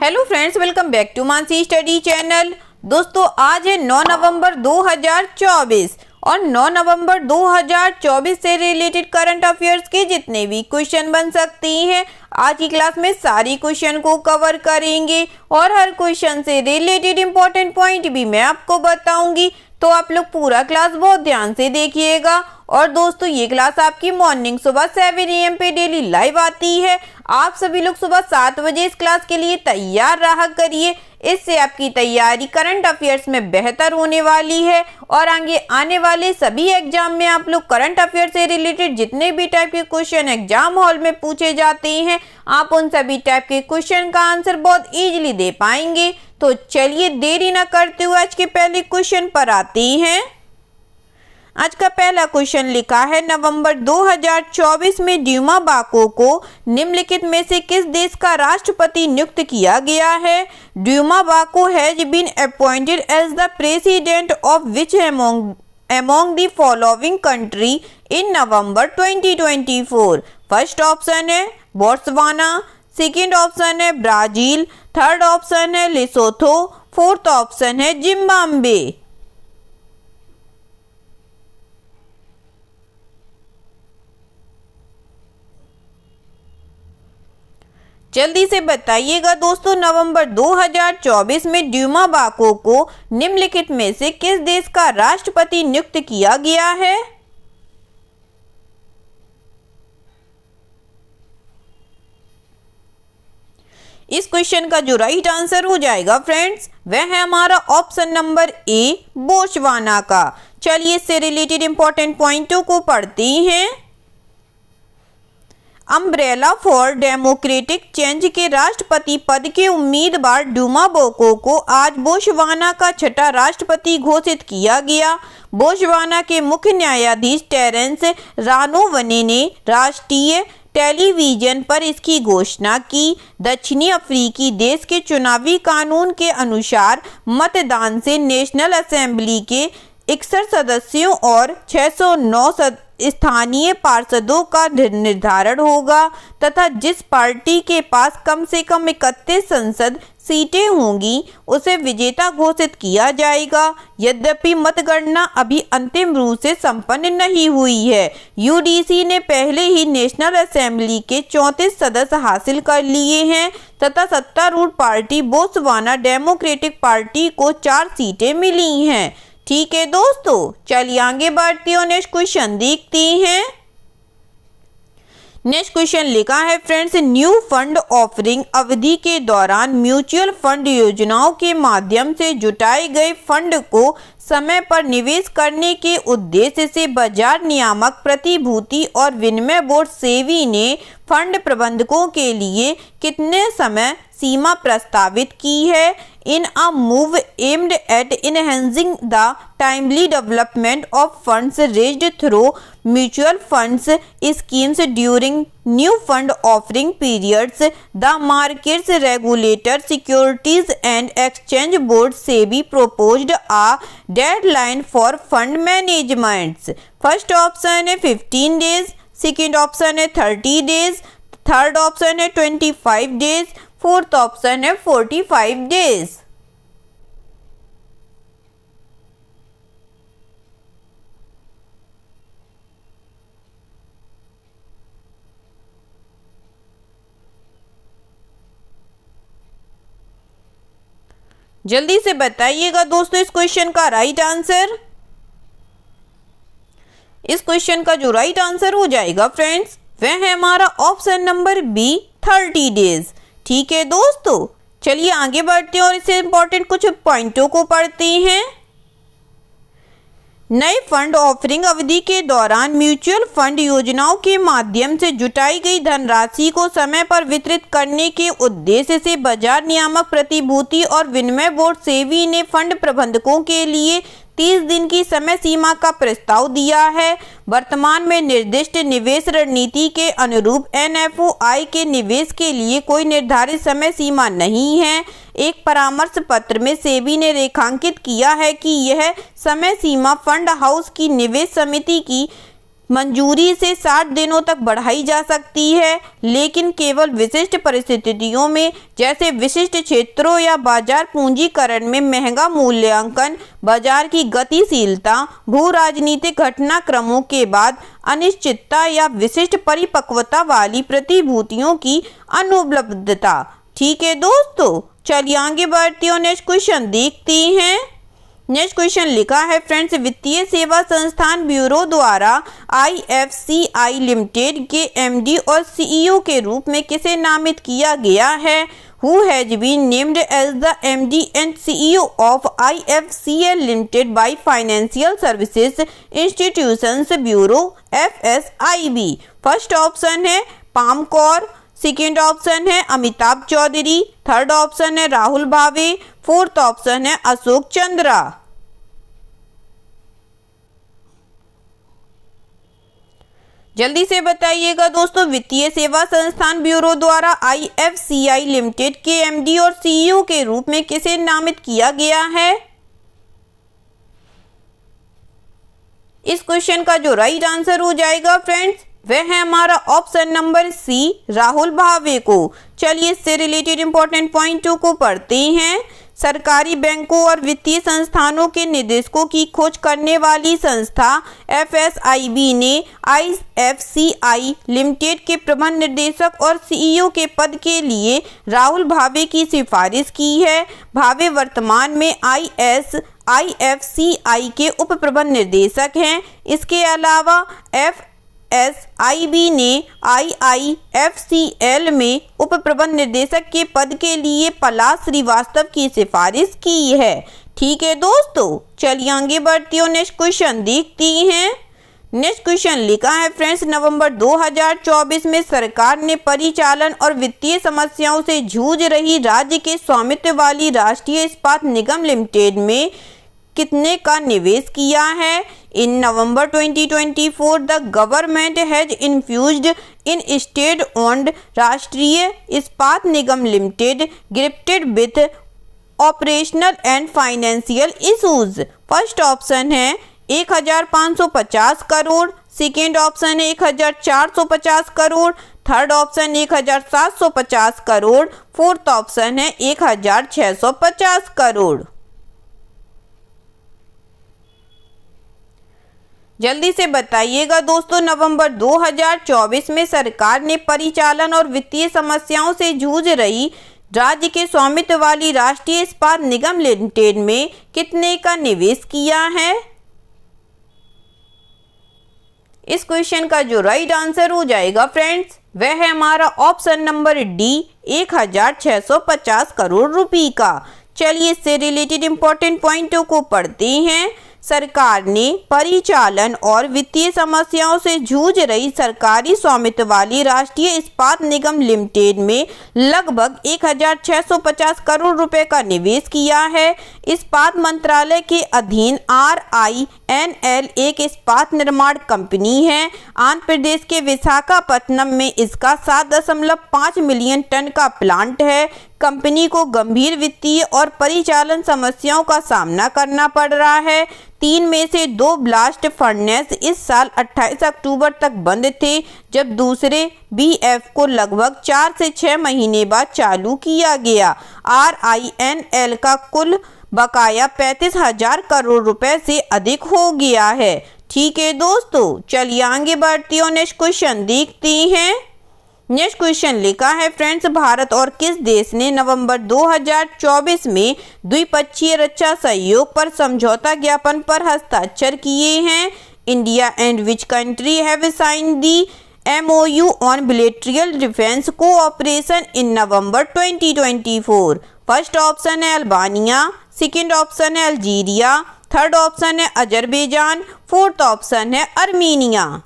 Hello friends, welcome back to Mansi study channel. दोस्तों, आज है 9 नवंबर 2024 और 9 नवंबर 2024 से रिलेटेड करंट अफेयर्स के जितने भी क्वेश्चन बन सकती हैं, आज की क्लास में सारी क्वेश्चन को कवर करेंगे और हर क्वेश्चन से रिलेटेड इंपॉर्टेंट पॉइंट भी मैं आपको बताऊंगी। तो आप लोग पूरा क्लास बहुत ध्यान से देखिएगा। और दोस्तों, ये क्लास आपकी मॉर्निंग सुबह 7 AM पे डेली लाइव आती है। आप सभी लोग सुबह 7 बजे इस क्लास के लिए तैयार रहा करिए। इससे आपकी तैयारी करंट अफेयर्स में बेहतर होने वाली है और आगे आने वाले सभी एग्जाम में आप लोग करंट अफेयर से रिलेटेड जितने भी टाइप के क्वेश्चन एग्जाम हॉल में पूछे जाते हैं, आप उन सभी टाइप के क्वेश्चन का आंसर बहुत इजीली दे पाएंगे। तो चलिए देरी ना करते हुए आज के पहले क्वेश्चन पर आते हैं। आज का पहला क्वेश्चन लिखा है, नवंबर 2024 में ड्यूमा बाको को निम्नलिखित में से किस देश का राष्ट्रपति नियुक्त किया गया है? Duma Boko has been appointed as the president of which among the following country in November 2024? First option है बोत्सवाना, सेकेंड ऑप्शन है ब्राजील, थर्ड ऑप्शन है लेसोथो, फोर्थ ऑप्शन है जिम्बाब्वे। जल्दी से बताइएगा दोस्तों, नवंबर 2024 में ड्यूमा बाको को निम्नलिखित में से किस देश का राष्ट्रपति नियुक्त किया गया है? इस क्वेश्चन का जो राइट आंसर हो जाएगा फ्रेंड्स, वह है हमारा ऑप्शन नंबर ए, बोत्सवाना का। चलिए इससे रिलेटेड इंपॉर्टेंट पॉइंटों को पढ़ते हैं। अम्ब्रेला फॉर डेमोक्रेटिक चेंज के राष्ट्रपति पद के उम्मीदवार ड्यूमा बाको को आज बोत्सवाना का छठा राष्ट्रपति घोषित किया गया। बोत्सवाना के मुख्य न्यायाधीश टेरेंस रानोवने ने राष्ट्रीय टेलीविजन पर इसकी घोषणा की। दक्षिणी अफ्रीकी देश के चुनावी कानून के अनुसार मतदान से नेशनल असेंबली के 61 सदस्यों और 609 स्थानीय पार्षदों का निर्धारण होगा तथा जिस पार्टी के पास कम से कम 31 संसद सीटें होंगी उसे विजेता घोषित किया जाएगा। यद्यपि मतगणना अभी अंतिम रूप से संपन्न नहीं हुई है। यूडीसी ने पहले ही नेशनल असेंबली के 34 सदस्य हासिल कर लिए हैं तथा सत्तारूढ़ पार्टी बोत्सवाना डेमोक्रेटिक पार्टी को 4 सीटें मिली हैं। ठीक है दोस्तों, चलिए आगे बढ़ते हैं और नेक्स्ट क्वेश्चन देखते हैं। नेक्स्ट क्वेश्चन लिखा है फ्रेंड्स, न्यू फंड ऑफरिंग अवधि के दौरान म्यूचुअल फंड योजनाओं के माध्यम से जुटाए गए फंड को समय पर निवेश करने के उद्देश्य से बाजार नियामक प्रतिभूति और विनिमय बोर्ड सेबी ने फंड प्रबंधकों के लिए कितने समय सीमा प्रस्तावित की है? In a move aimed at enhancing the timely development of funds raised through mutual funds schemes during new fund offering periods, the markets regulator securities and exchange board SEBI proposed a deadline for fund managements. First option है 15 days, second option है 30 days, third option है 25 days, fourth option है 45 days. जल्दी से बताइएगा दोस्तों इस question का राइट आंसर। इस क्वेश्चन का जो राइट आंसर हो जाएगा फ्रेंड्स, वह है हमारा ऑप्शन नंबर बी, 30 डेज। ठीक है दोस्तों, चलिए आगे बढ़ते हैं और इससे इंपॉर्टेंट कुछ पॉइंटों को पढ़ते हैं। नए फंड ऑफरिंग अवधि के दौरान म्यूचुअल फंड योजनाओं के माध्यम से जुटाई गई धनराशि को समय पर वितरित करने के उद्देश्य से बाजार नियामक प्रतिभूति और विनिमय बोर्ड सेबी ने फंड प्रबंधकों के लिए 30 दिन की समय सीमा का प्रस्ताव दिया है। वर्तमान में निर्दिष्ट निवेश रणनीति के अनुरूप एनएफओआई के निवेश के लिए कोई निर्धारित समय सीमा नहीं है। एक परामर्श पत्र में सेबी ने रेखांकित किया है कि यह समय सीमा फंड हाउस की निवेश समिति की मंजूरी से 60 दिनों तक बढ़ाई जा सकती है, लेकिन केवल विशिष्ट परिस्थितियों में, जैसे विशिष्ट क्षेत्रों या बाजार पूंजीकरण में महंगा मूल्यांकन, बाजार की गतिशीलता, भू राजनीतिक घटनाक्रमों के बाद अनिश्चितता या विशिष्ट परिपक्वता वाली प्रतिभूतियों की अनुपलब्धता। ठीक है दोस्तों, चलिए आगे बढ़ते हैं, नेक्स्ट क्वेश्चन देखते हैं। नेक्स्ट क्वेश्चन लिखा है फ्रेंड्स, वित्तीय सेवा संस्थान ब्यूरो द्वारा IFCI लिमिटेड के MD और CEO के रूप में किसे नामित किया गया है? Who has been named as the MD and CEO of IFCL Limited by Financial Services Institutions Bureau FSIB? First option है पाम कौर, सेकेंड ऑप्शन है अमिताभ चौधरी, थर्ड ऑप्शन है राहुल भावे, फोर्थ ऑप्शन है अशोक चंद्रा। जल्दी से बताइएगा दोस्तों, वित्तीय सेवा संस्थान ब्यूरो द्वारा IFCI लिमिटेड के MD और CEO के रूप में किसे नामित किया गया है? इस क्वेश्चन का जो राइट आंसर हो जाएगा फ्रेंड्स, वह है हमारा ऑप्शन नंबर सी, राहुल भावे को। चलिए इससे रिलेटेड इंपॉर्टेंट पॉइंटों को पढ़ते हैं। सरकारी बैंकों और वित्तीय संस्थानों के निदेशकों की खोज करने वाली संस्था FSIB ने IFCI लिमिटेड के प्रबंध निदेशक और CEO के पद के लिए राहुल भावे की सिफारिश की है। भावे वर्तमान में IFCI के उप प्रबंध निदेशक हैं। इसके अलावा FSIB ने IIFCL में उप प्रबंध निदेशक के पद के लिए पलाश श्रीवास्तव की सिफारिश की है। ठीक है दोस्तों, चलिए आगे बढ़ती हूँ, नेक्स्ट क्वेश्चन देखती हैं। नेक्स्ट क्वेश्चन लिखा है फ्रेंड्स, नवंबर 2024 में सरकार ने परिचालन और वित्तीय समस्याओं से जूझ रही राज्य के स्वामित्व वाली राष्ट्रीय इस्पात निगम लिमिटेड में कितने का निवेश किया है? In November 2024 the government has infused in state owned Rashtriya Ispat Nigam limited gripped with operational and financial issues. First option है 1550 करोड़, सेकेंड ऑप्शन है 1450 crore, third option 1750 crore, fourth option है 1650 करोड़। जल्दी से बताइएगा दोस्तों, नवंबर 2024 में सरकार ने परिचालन और वित्तीय समस्याओं से जूझ रही राज्य के स्वामित्व वाली राष्ट्रीय इस्पात निगम लिमिटेड में कितने का निवेश किया है? इस क्वेश्चन का जो राइट आंसर हो जाएगा फ्रेंड्स, वह है हमारा ऑप्शन नंबर डी, 1650 करोड़ रुपए का। चलिए इससे रिलेटेड इंपॉर्टेंट पॉइंटों को पढ़ते हैं। सरकार ने परिचालन और वित्तीय समस्याओं से जूझ रही सरकारी स्वामित्व वाली राष्ट्रीय इस्पात निगम लिमिटेड में लगभग 1650 करोड़ रुपए का निवेश किया है। इस्पात मंत्रालय के अधीन RINL एक इस्पात निर्माण कंपनी है। आंध्र प्रदेश के विशाखापट्टनम में इसका 7.5 मिलियन टन का प्लांट है। कंपनी को गंभीर वित्तीय और परिचालन समस्याओं का सामना करना पड़ रहा है। 3 में से 2 ब्लास्ट फर्नेस इस साल 28 अक्टूबर तक बंद थे, जब दूसरे BF को लगभग 4 से 6 महीने बाद चालू किया गया। RINL का कुल बकाया 35,000 करोड़ रुपए से अधिक हो गया है। ठीक है दोस्तों, चलिए आगे बढ़ती हूँ, नेक्स्ट क्वेश्चन देखते हैं। नेक्स्ट क्वेश्चन लिखा है फ्रेंड्स, भारत और किस देश ने नवंबर 2024 में द्विपक्षीय रक्षा सहयोग पर समझौता ज्ञापन पर हस्ताक्षर किए हैं? India and which country have signed the MOU on bilateral defence cooperation in November 2024? First option है अल्बानिया, सेकेंड ऑप्शन है अल्जीरिया, थर्ड ऑप्शन है अजरबैजान, फोर्थ ऑप्शन है आर्मीनिया।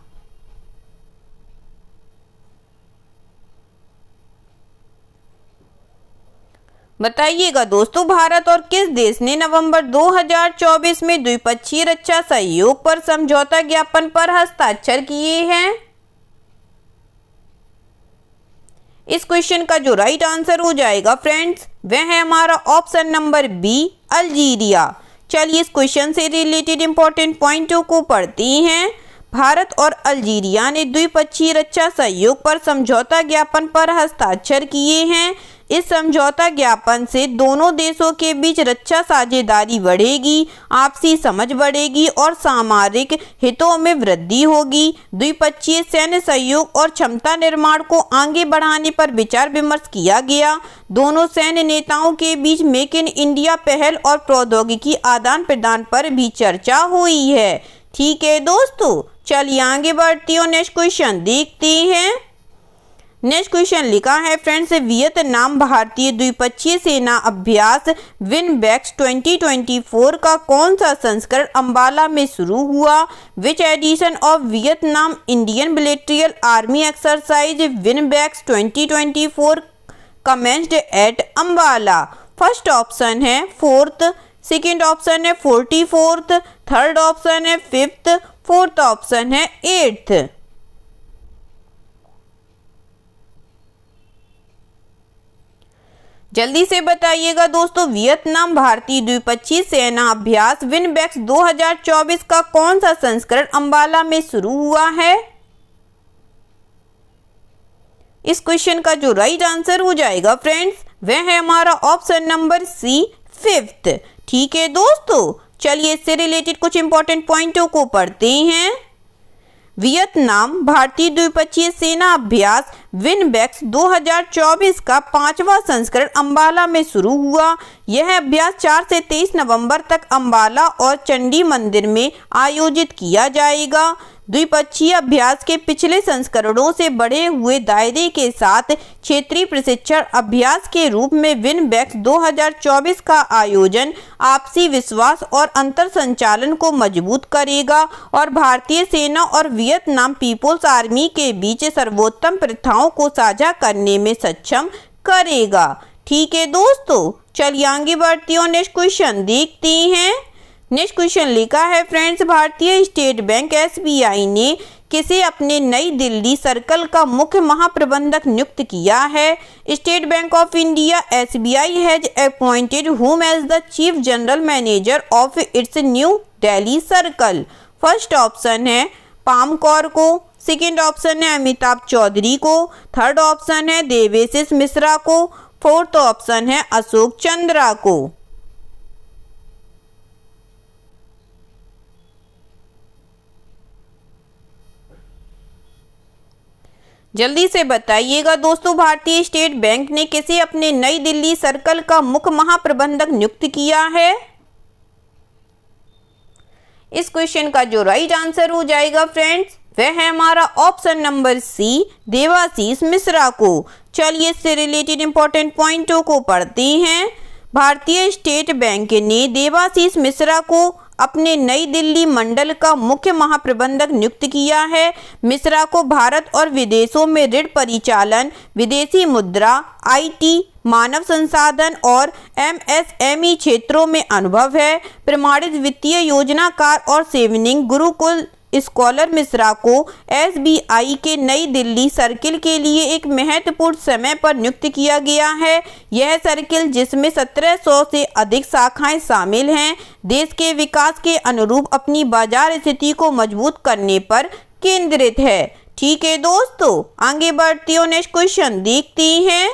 बताइएगा दोस्तों, भारत और किस देश ने नवंबर 2024 में द्विपक्षीय रक्षा सहयोग पर समझौता ज्ञापन पर हस्ताक्षर किए हैं? इस क्वेश्चन का जो राइट आंसर हो जाएगा फ्रेंड्स, वह है हमारा ऑप्शन नंबर बी, अल्जीरिया। चलिए इस क्वेश्चन से रिलेटेड इंपॉर्टेंट पॉइंटों को पढ़ते हैं। भारत और अल्जीरिया ने द्विपक्षीय रक्षा सहयोग पर समझौता ज्ञापन पर हस्ताक्षर किए हैं। इस समझौता ज्ञापन से दोनों देशों के बीच रक्षा साझेदारी बढ़ेगी, आपसी समझ बढ़ेगी और सामरिक हितों में वृद्धि होगी। द्विपक्षीय सैन्य सहयोग और क्षमता निर्माण को आगे बढ़ाने पर विचार विमर्श किया गया। दोनों सैन्य नेताओं के बीच मेक इन इंडिया पहल और प्रौद्योगिकी आदान प्रदान पर भी चर्चा हुई है। ठीक है दोस्तों, चलिए आगे बढ़ती हूँ, नेक्स्ट क्वेश्चन देखते हैं। नेक्स्ट क्वेश्चन लिखा है फ्रेंड्स, वियतनाम भारतीय द्विपक्षीय सेना अभ्यास विनबैक्स 2024 का कौन सा संस्करण अंबाला में शुरू हुआ? Which edition of Vietnam Indian bilateral army exercise VINBAX 2024 commenced at Ambala? First option है 4th, सेकेंड ऑप्शन है 44th, थर्ड ऑप्शन है 5th, फोर्थ ऑप्शन है 8th। जल्दी से बताइएगा दोस्तों, वियतनाम भारतीय द्विपक्षीय सेना अभ्यास विनबैक्स 2024 का कौन सा संस्करण अंबाला में शुरू हुआ है? इस क्वेश्चन का जो राइट आंसर हो जाएगा फ्रेंड्स, वह है हमारा ऑप्शन नंबर सी 5th। ठीक है दोस्तों, चलिए इससे रिलेटेड कुछ इंपॉर्टेंट पॉइंटों को पढ़ते हैं। वियतनाम भारतीय द्विपक्षीय सेना अभ्यास विनबैक्स 2024 का 5वां संस्करण अंबाला में शुरू हुआ। यह अभ्यास 4 से 23 नवंबर तक अंबाला और चंडी मंदिर में आयोजित किया जाएगा। द्विपक्षीय अभ्यास के पिछले संस्करणों से बढ़े हुए दायरे के साथ क्षेत्रीय प्रशिक्षण अभ्यास के रूप में विनबैक्स 2024 का आयोजन आपसी विश्वास और अंतर संचालन को मजबूत करेगा और भारतीय सेना और वियतनाम पीपुल्स आर्मी के बीच सर्वोत्तम प्रथाओं को साझा करने में सक्षम करेगा। ठीक है दोस्तों, चलिए आगे बढ़ती हूँ, नेक्स्ट क्वेश्चन देखते हैं। नेक्स्ट क्वेश्चन लिखा है फ्रेंड्स, भारतीय स्टेट बैंक SBI ने किसे अपने नई दिल्ली सर्कल का मुख्य महाप्रबंधक नियुक्त किया है? State Bank of India SBI has appointed whom as the chief general manager of its New Delhi circle? First option है पाम कौर को, सेकेंड ऑप्शन है अमिताभ चौधरी को, थर्ड ऑप्शन है देवेशिष मिश्रा को, फोर्थ ऑप्शन है अशोक चंद्रा को। जल्दी से बताइएगा दोस्तों, भारतीय स्टेट बैंक ने किसे अपने नई दिल्ली सर्कल का मुख्य महाप्रबंधक नियुक्त किया है? इस क्वेश्चन का जो राइट आंसर हो जाएगा फ्रेंड्स, वह है हमारा option number C Debashish Mishra को। चलिए इससे रिलेटेड इंपॉर्टेंट पॉइंटों को पढ़ते हैं। भारतीय स्टेट बैंक ने देवाशीष मिश्रा को अपने नई दिल्ली मंडल का मुख्य महाप्रबंधक नियुक्त किया है। मिश्रा को भारत और विदेशों में ऋण परिचालन, विदेशी मुद्रा, IT, मानव संसाधन और MSME क्षेत्रों में अनुभव है। प्रमाणित वित्तीय योजनाकार और सेविंग गुरुकुल स्कॉलर मिश्रा को SBI के नई दिल्ली सर्किल के लिए एक महत्वपूर्ण समय पर नियुक्त किया गया है। यह सर्किल, जिसमें 1700 से अधिक शाखाएं शामिल हैं, देश के विकास के अनुरूप अपनी बाजार स्थिति को मजबूत करने पर केंद्रित है। ठीक है दोस्तों, आगे बढ़ती हूँ, नेक्स्ट क्वेश्चन देखते हैं।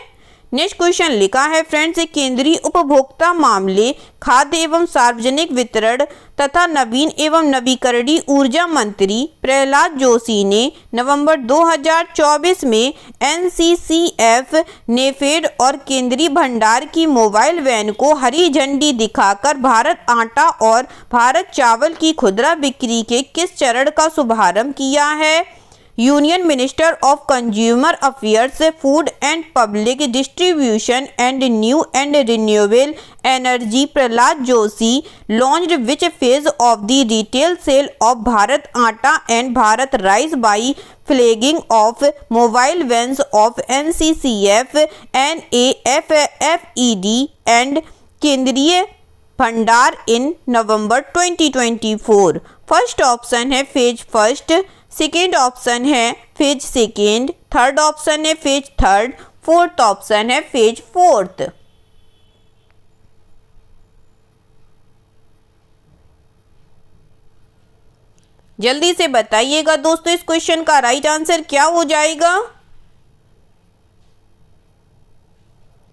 नेक्स्ट क्वेश्चन लिखा है फ्रेंड्स, केंद्रीय उपभोक्ता मामले, खाद्य एवं सार्वजनिक वितरण तथा नवीन एवं नवीकरणीय ऊर्जा मंत्री प्रहलाद जोशी ने नवंबर 2024 में NCCF, नेफेड और केंद्रीय भंडार की मोबाइल वैन को हरी झंडी दिखाकर भारत आटा और भारत चावल की खुदरा बिक्री के किस चरण का शुभारंभ किया है? Union minister of consumer affairs, food and public distribution and new and renewable energy Pralhad Joshi launched which phase of the retail sale of Bharat atta and Bharat rice by flagging off mobile vans of NCCF, NAFFED and Kendriya Bhandar in November 2024। First option है phase first, second option है phase second, third option है phase third, fourth option है phase fourth. जल्दी से बताइएगा दोस्तों इस question का राइट आंसर क्या हो जाएगा।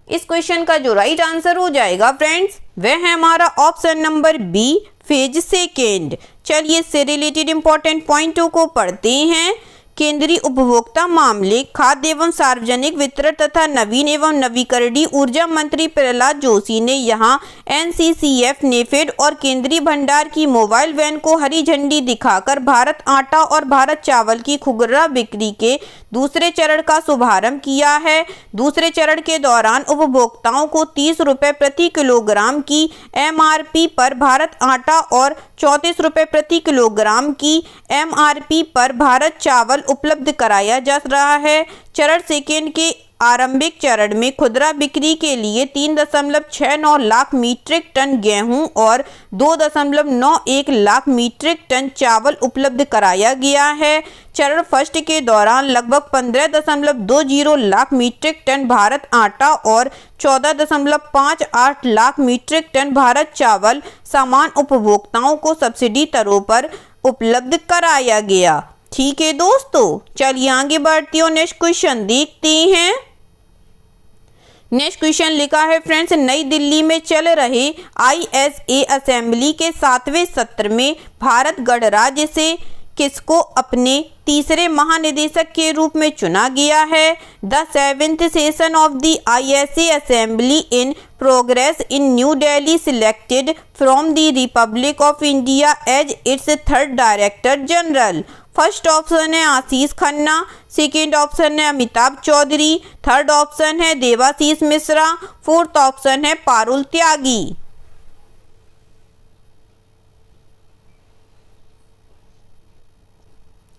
इस क्वेश्चन का जो राइट आंसर हो जाएगा फ्रेंड्स वह है हमारा option number B, phase second. चलिए इससे रिलेटेड इंपॉर्टेंट पॉइंटों को पढ़ते हैं। केंद्रीय उपभोक्ता मामले, खाद्य एवं सार्वजनिक वितरण तथा नवीन एवं नवीकरणीय ऊर्जा मंत्री प्रहलाद जोशी ने यहां एनसीसीएफ, नेफेड और केंद्रीय भंडार की मोबाइल वैन को हरी झंडी दिखाकर भारत आटा और भारत चावल की खुदरा बिक्री के दूसरे चरण का शुभारंभ किया है। दूसरे चरण के दौरान उपभोक्ताओं को 30 रुपये प्रति किलोग्राम की एमआरपी पर भारत आटा और 34 रुपये प्रति किलोग्राम की एमआरपी पर भारत चावल उपलब्ध कराया जा रहा है। चरण सेकेंड के आरंभिक चरण में खुदरा बिक्री के लिए 3.69 लाख मीट्रिक टन गेहूं और 2.91 लाख मीट्रिक टन चावल उपलब्ध कराया गया है। चरण फर्स्ट के दौरान लगभग 15.20 लाख मीट्रिक टन भारत आटा और 14.58 लाख मीट्रिक टन भारत चावल सामान उपभोक्ताओं को सब्सिडी दरों पर उपलब्ध कराया गया। ठीक है दोस्तों, चलिए आगे बढ़ते हैं, नेक्स्ट क्वेश्चन देखते हैं। नेक्स्ट क्वेश्चन लिखा है फ्रेंड्स, नई दिल्ली में चल रहे ISA असेंबली के 7वें सत्र में भारत गणराज्य से किसको अपने तीसरे महानिदेशक के रूप में चुना गया है। The 7th session of the ISA assembly in progress in New Delhi selected from the republic of India as its third director general. First option है आशीष खन्ना, सेकेंड ऑप्शन है अमिताभ चौधरी, थर्ड ऑप्शन है देवाशीष मिश्रा, फोर्थ ऑप्शन है पारुल त्यागी।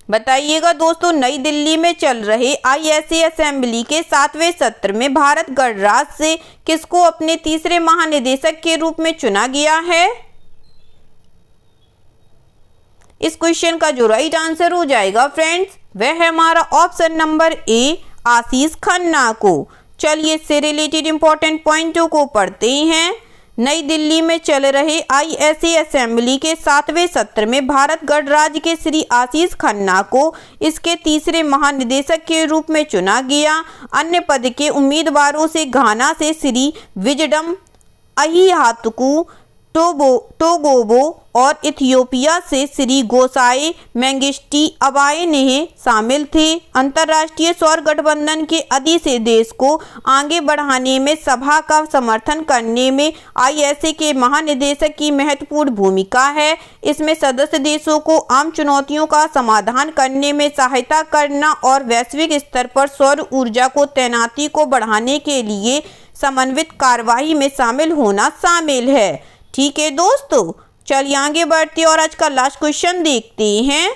बताइएगा दोस्तों, नई दिल्ली में चल रहे ISA असेंबली के 7वें सत्र में भारत गणराज्य से किसको अपने तीसरे महानिदेशक के रूप में चुना गया है। इस क्वेश्चन का जो राइट आंसर हो जाएगा फ्रेंड्स वह है हमारा ऑप्शन नंबर ए, आशीष खन्ना को। चलिए इससे रिलेटेड इंपॉर्टेंट पॉइंटों को पढ़ते हैं। नई दिल्ली में चल रहे ISA असेंबली के 7वें सत्र में भारत गणराज्य के श्री आशीष खन्ना को इसके तीसरे महानिदेशक के रूप में चुना गया। अन्य पद के उम्मीदवारों से घाना से श्री विजडम अहियातुकु टोगोबो और इथियोपिया से श्री गोसाए मेंगिस्टी अबाए नेह शामिल थे। अंतर्राष्ट्रीय सौर गठबंधन के सदस्य देश को आगे बढ़ाने में सभा का समर्थन करने में ISA के महानिदेशक की महत्वपूर्ण भूमिका है। इसमें सदस्य देशों को आम चुनौतियों का समाधान करने में सहायता करना और वैश्विक स्तर पर सौर ऊर्जा को तैनाती को बढ़ाने के लिए समन्वित कार्रवाई में शामिल होना शामिल है। ठीक है दोस्तों, चलिए आगे बढ़ते हैं और आज का लास्ट क्वेश्चन देखते हैं।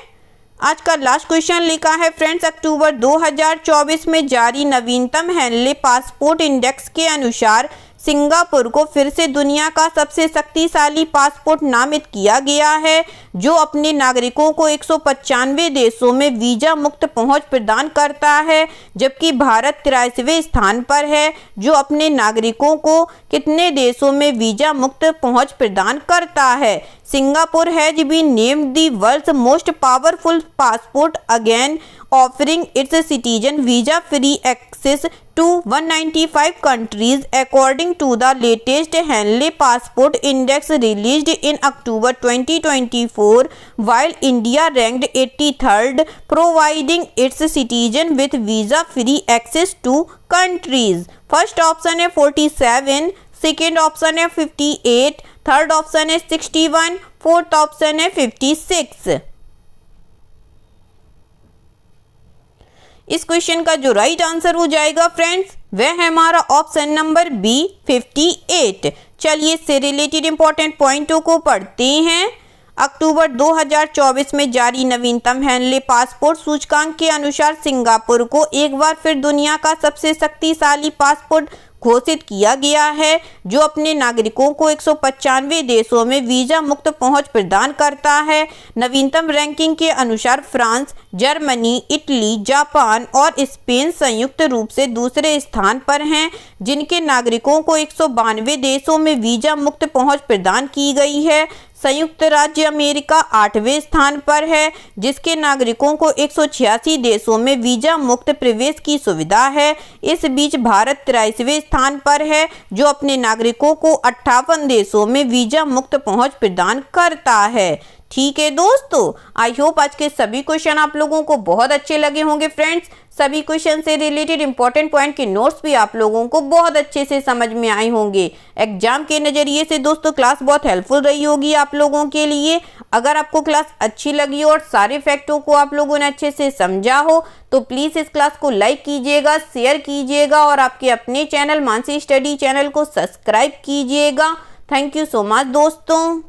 आज का लास्ट क्वेश्चन लिखा है फ्रेंड्स, अक्टूबर 2024 में जारी नवीनतम हेनले पासपोर्ट इंडेक्स के अनुसार सिंगापुर को फिर से दुनिया का सबसे शक्तिशाली पासपोर्ट नामित किया गया है, जो अपने नागरिकों को 195 देशों में वीजा मुक्त पहुंच प्रदान करता है, जबकि भारत 83वें स्थान पर है, जो अपने नागरिकों को कितने देशों में वीजा मुक्त पहुंच प्रदान करता है। Singapore has been named the world's most powerful passport again offering its citizen visa-free access to 195 countries according to the latest Henley Passport Index released in October 2024, while India ranked 83rd, providing its citizen with visa-free access to countries. First option है 47, second option है 58, third option है 61, fourth option है 56। इस question का जो right answer हो जाएगा friends वह है हमारा ऑप्शन नंबर बी, 58। चलिए इससे रिलेटेड इंपॉर्टेंट पॉइंटों को पढ़ते हैं। अक्टूबर 2024 में जारी नवीनतम हेनले पासपोर्ट सूचकांक के अनुसार सिंगापुर को एक बार फिर दुनिया का सबसे शक्तिशाली पासपोर्ट घोषित किया गया है, जो अपने नागरिकों को 195 देशों में वीजा मुक्त पहुंच प्रदान करता है। नवीनतम रैंकिंग के अनुसार फ्रांस, जर्मनी, इटली, जापान और स्पेन संयुक्त रूप से दूसरे स्थान पर हैं, जिनके नागरिकों को 192 देशों में वीजा मुक्त पहुंच प्रदान की गई है। संयुक्त राज्य अमेरिका 8वें स्थान पर है, जिसके नागरिकों को 186 देशों में वीजा मुक्त प्रवेश की सुविधा है। इस बीच भारत 83वें स्थान पर है, जो अपने नागरिकों को 58 देशों में वीजा मुक्त पहुंच प्रदान करता है। ठीक है दोस्तों, आई होप आज के सभी क्वेश्चन आप लोगों को बहुत अच्छे लगे होंगे फ्रेंड्स। सभी क्वेश्चन से रिलेटेड इंपॉर्टेंट पॉइंट के नोट्स भी आप लोगों को बहुत अच्छे से समझ में आए होंगे। एग्जाम के नज़रिए से दोस्तों क्लास बहुत हेल्पफुल रही होगी आप लोगों के लिए। अगर आपको क्लास अच्छी लगी और सारे फैक्टों को आप लोगों ने अच्छे से समझा हो तो प्लीज़ इस क्लास को लाइक कीजिएगा, शेयर कीजिएगा और आपके अपने चैनल मानसी स्टडी चैनल को सब्सक्राइब कीजिएगा। थैंक यू सो मच दोस्तों।